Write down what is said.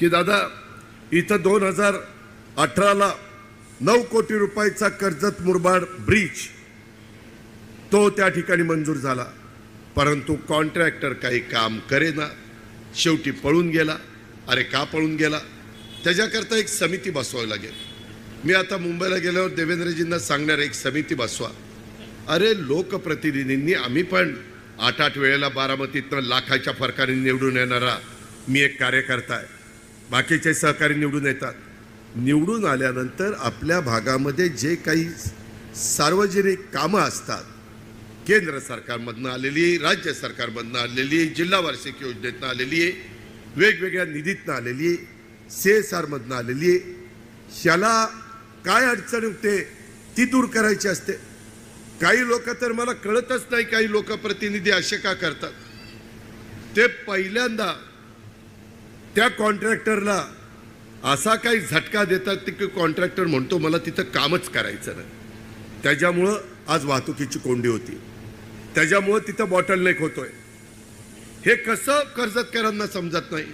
की दादा इथं 2018ला 9 कोटी रुपयाचा कर्जत मुरबाड ब्रिज तो त्या ठिकाणी मंजूर झाला, परंतु कॉन्ट्रॅक्टर काही काम करेना, शेवटी पळून गेला. अरे का पळून गेला? त्याच्याकरता एक समिती बसवावी लागेल. मी आता मुंबईला गेल्यावर देवेंद्रजींना सांगणार एक समिती बसवा. अरे लोकप्रतिनिधींनी आम्ही पण 8-8 वेळेला बारामतीतनं लाखाच्या फरकाने निवडून येणारा मी एक कार्यकर्ता आहे. बाकीचे सहकारी निवडून येतात. निवडून आल्यानंतर आपल्या भागामध्ये जे काही सार्वजनिक कामं असतात, केंद्र सरकारमधनं आलेली, राज्य सरकारमधनं आलेली, जिल्हा वार्षिक योजनेतनं आलेली, वेगवेगळ्या निधीतनं आलेली, CSR मधनं आलेली, ह्याला काय अडचण होते ती दूर करायची असते. काही लोक तर मला कळतच नाही, काही लोकप्रतिनिधी असे का करतात. ते पहिल्यांदा त्या कॉन्ट्रॅक्टरला असा काही झटका देतात की कॉन्ट्रॅक्टर म्हणतो मला तिथं कामच करायचं नाही. त्याच्यामुळं आज वाहतुकीची कोंडी होती, त्याच्यामुळं तिथं बॉटलनेक होतोय. हे कसं कर्जतकरांना समजत नाही.